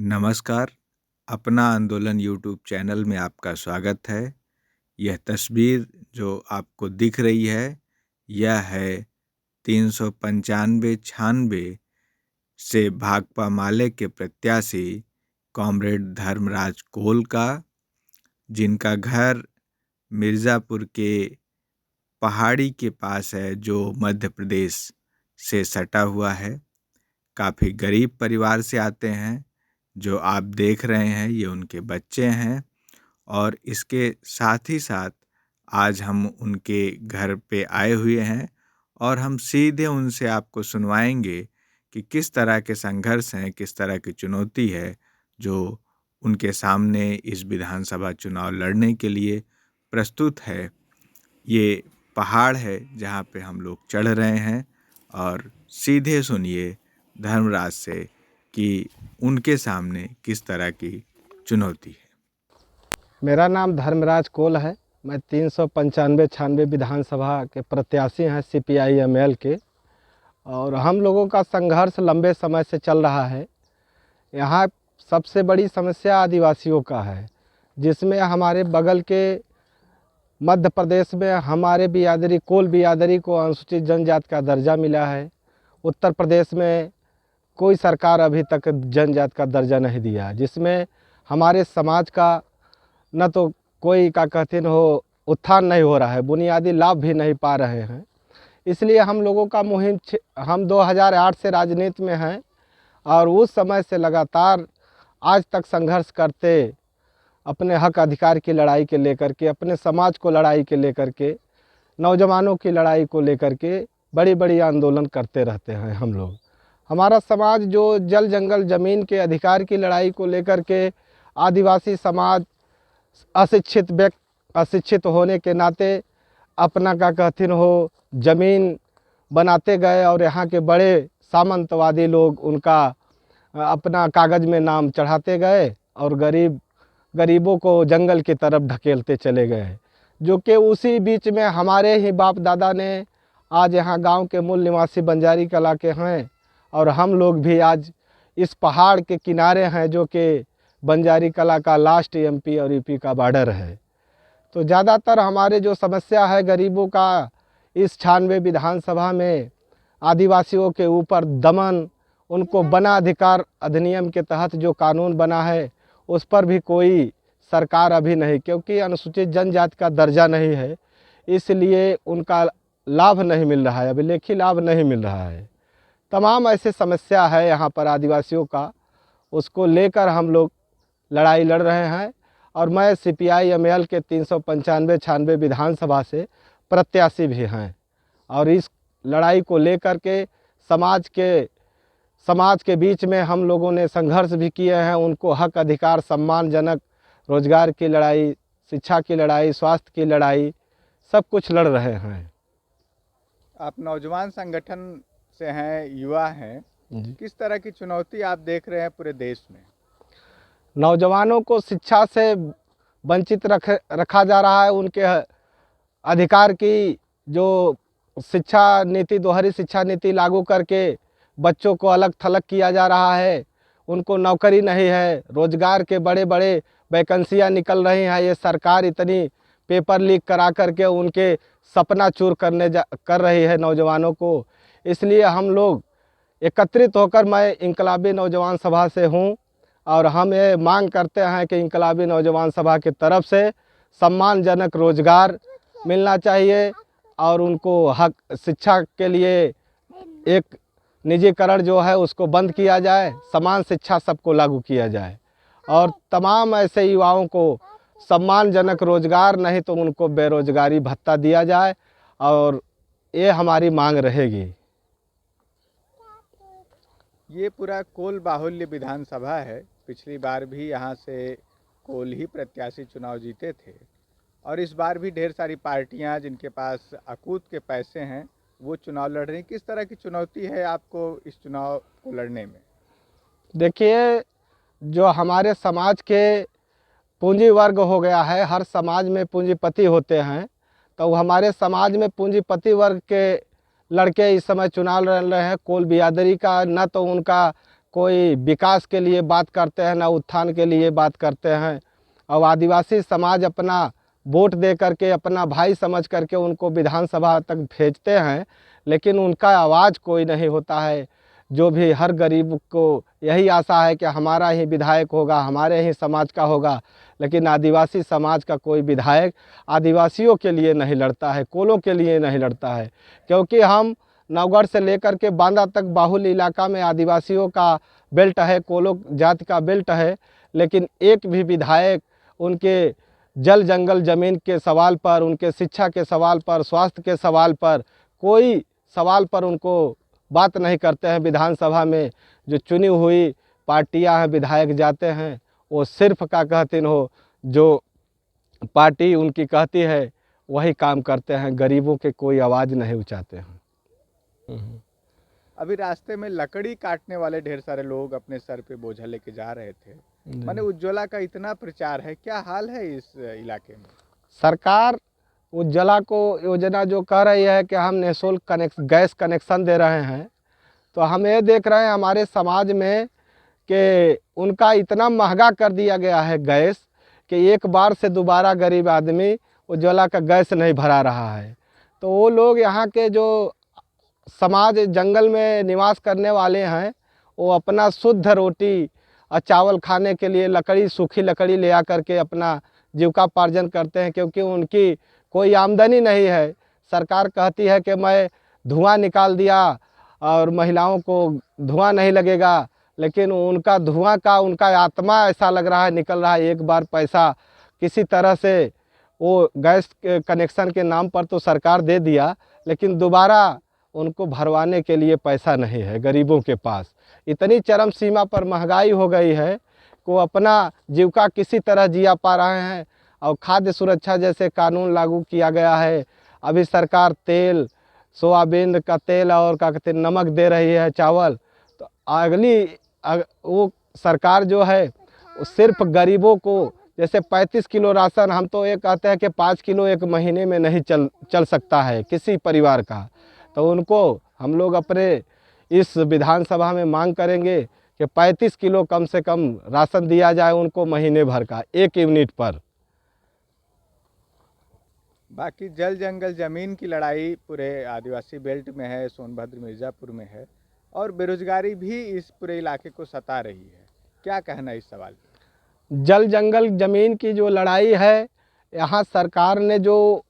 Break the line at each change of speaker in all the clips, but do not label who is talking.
नमस्कार। अपना आंदोलन यूट्यूब चैनल में आपका स्वागत है। यह तस्वीर जो आपको दिख रही है यह है 395-96 से भाकपा माले के प्रत्याशी कॉमरेड धर्मराज कोल का, जिनका घर मिर्ज़ापुर के पहाड़ी के पास है जो मध्य प्रदेश से सटा हुआ है। काफ़ी गरीब परिवार से आते हैं। जो आप देख रहे हैं ये उनके बच्चे हैं और इसके साथ ही साथ आज हम उनके घर पे आए हुए हैं और हम सीधे उनसे आपको सुनवाएंगे कि किस तरह के संघर्ष हैं, किस तरह की चुनौती है जो उनके सामने इस विधानसभा चुनाव लड़ने के लिए प्रस्तुत है। ये पहाड़ है जहाँ पे हम लोग चढ़ रहे हैं और सीधे सुनिए धर्मराज से कि उनके सामने किस तरह की चुनौती है।
मेरा नाम धर्मराज कोल है। मैं 395-96 विधानसभा के प्रत्याशी हैं CPI-ML के, और हम लोगों का संघर्ष लंबे समय से चल रहा है। यहाँ सबसे बड़ी समस्या आदिवासियों का है, जिसमें हमारे बगल के मध्य प्रदेश में हमारे बिरादरी कोल बिरादरी को अनुसूचित जनजाति का दर्जा मिला है। उत्तर प्रदेश में कोई सरकार अभी तक जनजाति का दर्जा नहीं दिया, जिसमें हमारे समाज का न तो कोई का कहते हो उत्थान नहीं हो रहा है, बुनियादी लाभ भी नहीं पा रहे हैं। इसलिए हम लोगों का मुहिम हम 2008 से राजनीति में हैं और उस समय से लगातार आज तक संघर्ष करते अपने हक अधिकार की लड़ाई के लेकर के, अपने समाज को लड़ाई के लेकर के, नौजवानों की लड़ाई को लेकर के बड़ी बड़ी आंदोलन करते रहते हैं हम लोग। हमारा समाज जो जल जंगल ज़मीन के अधिकार की लड़ाई को लेकर के, आदिवासी समाज अशिक्षित व्यक्ति अशिक्षित होने के नाते अपना का कहते हो ज़मीन बनाते गए और यहाँ के बड़े सामंतवादी लोग उनका अपना कागज़ में नाम चढ़ाते गए और गरीबों को जंगल की तरफ ढकेलते चले गए। जो कि उसी बीच में हमारे ही बाप दादा ने आज यहाँ गांव के मूल निवासी बंजारी कला के हैं और हम लोग भी आज इस पहाड़ के किनारे हैं, जो कि बंजारी कला का लास्ट MP और UP का बॉर्डर है। तो ज़्यादातर हमारे जो समस्या है गरीबों का, इस 96 विधानसभा में आदिवासियों के ऊपर दमन, उनको बना अधिकार अधिनियम के तहत जो कानून बना है उस पर भी कोई सरकार अभी नहीं, क्योंकि अनुसूचित जनजाति का दर्जा नहीं है, इसलिए उनका लाभ नहीं मिल रहा है, अभिलेखी लाभ नहीं मिल रहा है। तमाम ऐसे समस्या है यहाँ पर आदिवासियों का, उसको लेकर हम लोग लड़ाई लड़ रहे हैं। और मैं CPI-ML के 395-96 विधानसभा से प्रत्याशी भी हैं और इस लड़ाई को लेकर के समाज के बीच में हम लोगों ने संघर्ष भी किए हैं। उनको हक अधिकार, सम्मानजनक रोजगार की लड़ाई, शिक्षा की लड़ाई, स्वास्थ्य की लड़ाई, सब कुछ लड़ रहे हैं।
आप नौजवान संगठन से हैं, युवा हैं, किस तरह की चुनौती आप देख रहे हैं पूरे देश में?
नौजवानों को शिक्षा से वंचित रखा जा रहा है। उनके अधिकार की जो शिक्षा नीति, दोहरी शिक्षा नीति लागू करके बच्चों को अलग थलग किया जा रहा है। उनको नौकरी नहीं है, रोजगार के बड़े बड़े वैकेंसियाँ निकल रही हैं। ये सरकार इतनी पेपर लीक करा करके उनके सपना चूर कर रही है नौजवानों को। इसलिए हम लोग एकत्रित होकर, मैं इनकलाबी नौजवान सभा से हूँ और हम ये मांग करते हैं कि इनकलाबी नौजवान सभा की तरफ से सम्मानजनक रोजगार मिलना चाहिए और उनको हक शिक्षा के लिए एक निजीकरण जो है उसको बंद किया जाए, समान शिक्षा सबको लागू किया जाए और तमाम ऐसे युवाओं को सम्मानजनक रोजगार, नहीं तो उनको बेरोजगारी भत्ता दिया जाए और ये हमारी मांग रहेगी।
ये पूरा कोल बाहुल्य विधानसभा है। पिछली बार भी यहाँ से कोल ही प्रत्याशी चुनाव जीते थे और इस बार भी ढेर सारी पार्टियाँ जिनके पास अकूत के पैसे हैं वो चुनाव लड़ रही। किस तरह की चुनौती है आपको इस चुनाव को लड़ने में?
देखिए, जो हमारे समाज के पूंजी वर्ग हो गया है, हर समाज में पूंजीपति होते हैं, तो हमारे समाज में पूंजीपति वर्ग के लड़के इस समय चुनाव लड़ रहे हैं। कोल बिरादरी का न तो उनका कोई विकास के लिए बात करते हैं, ना उत्थान के लिए बात करते हैं। और आदिवासी समाज अपना वोट दे करके, अपना भाई समझ करके उनको विधानसभा तक भेजते हैं, लेकिन उनका आवाज़ कोई नहीं होता है। जो भी हर गरीब को यही आशा है कि हमारा ही विधायक होगा, हमारे ही समाज का होगा, लेकिन आदिवासी समाज का कोई विधायक आदिवासियों के लिए नहीं लड़ता है, कोलों के लिए नहीं लड़ता है। क्योंकि हम नवगढ़ से लेकर के बांदा तक बाहुल्य इलाका में आदिवासियों का बेल्ट है, कोलों जाति का बेल्ट है, लेकिन एक भी विधायक उनके जल जंगल ज़मीन के सवाल पर, उनके शिक्षा के सवाल पर, स्वास्थ्य के सवाल पर, कोई सवाल पर उनको बात नहीं करते हैं। विधानसभा में जो चुनी हुई पार्टियां हैं, विधायक जाते हैं, वो सिर्फ का कहतीन हो, जो पार्टी उनकी कहती है वही काम करते हैं, गरीबों के कोई आवाज़ नहीं उठाते हैं।
अभी रास्ते में लकड़ी काटने वाले ढेर सारे लोग अपने सर पे बोझा लेके जा रहे थे। माने उज्ज्वला का इतना प्रचार है, क्या हाल है इस इलाके में?
सरकार उज्ज्वला को योजना जो कह रही है कि हम निःशुल्क गैस कनेक्शन दे रहे हैं, तो हम ये देख रहे हैं हमारे समाज में कि उनका इतना महंगा कर दिया गया है गैस, कि एक बार से दोबारा गरीब आदमी उज्ज्वला का गैस नहीं भरा रहा है। तो वो लोग यहाँ के जो समाज जंगल में निवास करने वाले हैं, वो अपना शुद्ध रोटी और चावल खाने के लिए लकड़ी, सूखी लकड़ी ले आकर के अपना जीविकापार्जन करते हैं, क्योंकि उनकी कोई आमदनी नहीं है। सरकार कहती है कि मैं धुआं निकाल दिया और महिलाओं को धुआं नहीं लगेगा, लेकिन उनका धुआं का, उनका आत्मा ऐसा लग रहा है निकल रहा है। एक बार पैसा किसी तरह से वो गैस कनेक्शन के नाम पर तो सरकार दे दिया, लेकिन दोबारा उनको भरवाने के लिए पैसा नहीं है गरीबों के पास। इतनी चरम सीमा पर महंगाई हो गई है कि वो अपना जीविका किसी तरह जिया पा रहे हैं। और खाद्य सुरक्षा जैसे कानून लागू किया गया है। अभी सरकार तेल, सोयाबीन का तेल और क्या कहते हैं नमक दे रही है, चावल। तो वो सरकार जो है वो सिर्फ गरीबों को, जैसे 35 किलो राशन, हम तो ये कहते हैं कि 5 किलो एक महीने में नहीं चल सकता है किसी परिवार का। तो उनको हम लोग अपने इस विधानसभा में मांग करेंगे कि 35 किलो कम से कम राशन दिया जाए उनको महीने भर का, एक यूनिट पर।
बाकी जल जंगल ज़मीन की लड़ाई पूरे आदिवासी बेल्ट में है, सोनभद्र मिर्ज़ापुर में है, और बेरोजगारी भी इस पूरे इलाके को सता रही है। क्या कहना है इस सवाल पर?
जल जंगल ज़मीन की जो लड़ाई है, यहाँ सरकार ने जो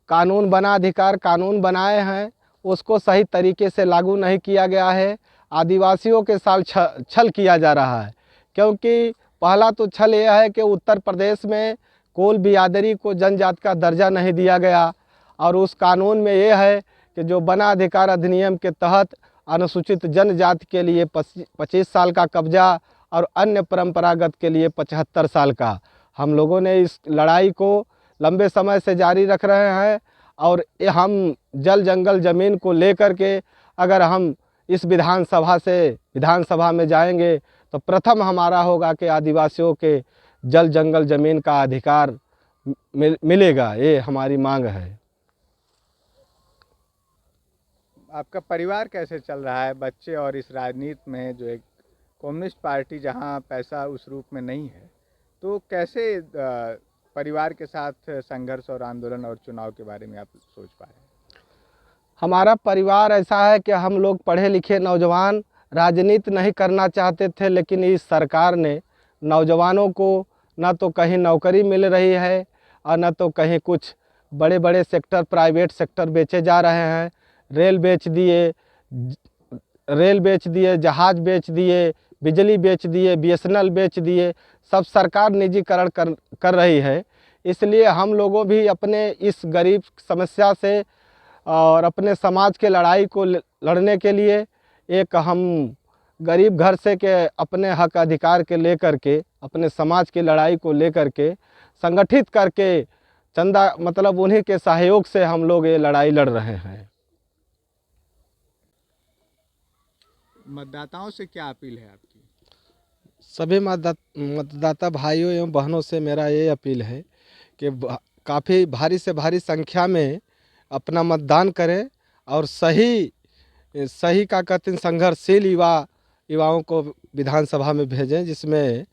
कानून अधिकार कानून बनाए हैं, उसको सही तरीके से लागू नहीं किया गया है। आदिवासियों के साथ छल किया जा रहा है। क्योंकि पहला तो छल यह है कि उत्तर प्रदेश में कोल बिरादरी को जनजाति का दर्जा नहीं दिया गया, और उस कानून में यह है कि जो वन अधिकार अधिनियम के तहत अनुसूचित जनजाति के लिए 25 साल का कब्जा और अन्य परंपरागत के लिए 75 साल का। हम लोगों ने इस लड़ाई को लंबे समय से जारी रख रहे हैं, और हम जल जंगल ज़मीन को लेकर के अगर हम इस विधानसभा में जाएंगे, तो प्रथम हमारा होगा कि आदिवासियों के जल जंगल ज़मीन का अधिकार मिलेगा। ये हमारी मांग है।
आपका परिवार कैसे चल रहा है? बच्चे और इस राजनीति में जो एक कम्युनिस्ट पार्टी जहां पैसा उस रूप में नहीं है, तो कैसे परिवार के साथ संघर्ष और आंदोलन और चुनाव के बारे में आप सोच पा रहे हैं?
हमारा परिवार ऐसा है कि हम लोग पढ़े लिखे नौजवान राजनीति नहीं करना चाहते थे, लेकिन इस सरकार ने नौजवानों को न तो कहीं नौकरी मिल रही है और न तो कहीं कुछ बड़े बड़े सेक्टर, प्राइवेट सेक्टर बेचे जा रहे हैं। रेल बेच दिए, जहाज़ बेच दिए, बिजली बेच दिए, BSNL बेच दिए, सब सरकार निजीकरण कर रही है। इसलिए हम लोगों भी अपने इस गरीब समस्या से और अपने समाज के लड़ाई को लड़ने के लिए, एक हम गरीब घर से के अपने हक अधिकार के लेकर के, अपने समाज की लड़ाई को लेकर के संगठित करके, चंदा मतलब उन्हीं के सहयोग से हम लोग ये लड़ाई लड़ रहे हैं।
मतदाताओं से क्या अपील है आपकी?
सभी मतदाता भाइयों एवं बहनों से मेरा ये अपील है कि काफ़ी भारी से भारी संख्या में अपना मतदान करें, और सही का कहते हैं संघर्षशील युवा युवाओं को विधानसभा में भेजें, जिसमें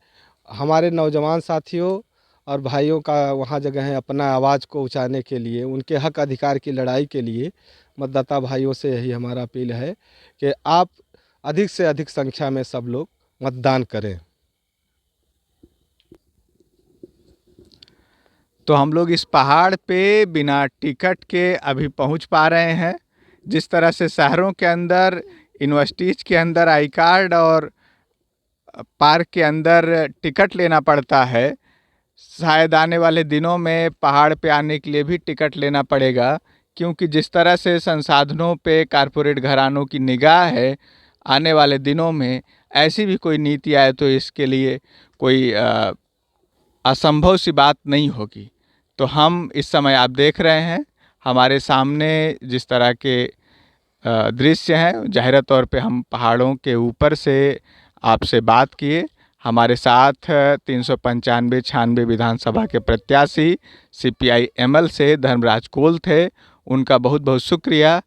हमारे नौजवान साथियों और भाइयों का वहाँ जगह है अपना आवाज़ को ऊंचाने के लिए, उनके हक अधिकार की लड़ाई के लिए। मतदाता भाइयों से यही हमारा अपील है कि आप अधिक से अधिक संख्या में सब लोग मतदान करें।
तो हम लोग इस पहाड़ पे बिना टिकट के अभी पहुंच पा रहे हैं। जिस तरह से शहरों के अंदर, यूनिवर्सिटीज़ के अंदर आई कार्ड और पार्क के अंदर टिकट लेना पड़ता है, शायद आने वाले दिनों में पहाड़ पे आने के लिए भी टिकट लेना पड़ेगा, क्योंकि जिस तरह से संसाधनों पे कारपोरेट घरानों की निगाह है, आने वाले दिनों में ऐसी भी कोई नीति आए तो इसके लिए कोई असंभव सी बात नहीं होगी। तो हम इस समय आप देख रहे हैं हमारे सामने जिस तरह के दृश्य हैं, ज़ाहिर तौर पे हम पहाड़ों के ऊपर से आपसे बात किए। हमारे साथ 395-96 विधानसभा के प्रत्याशी CPI ML से धर्मराज कोल थे। उनका बहुत बहुत शुक्रिया।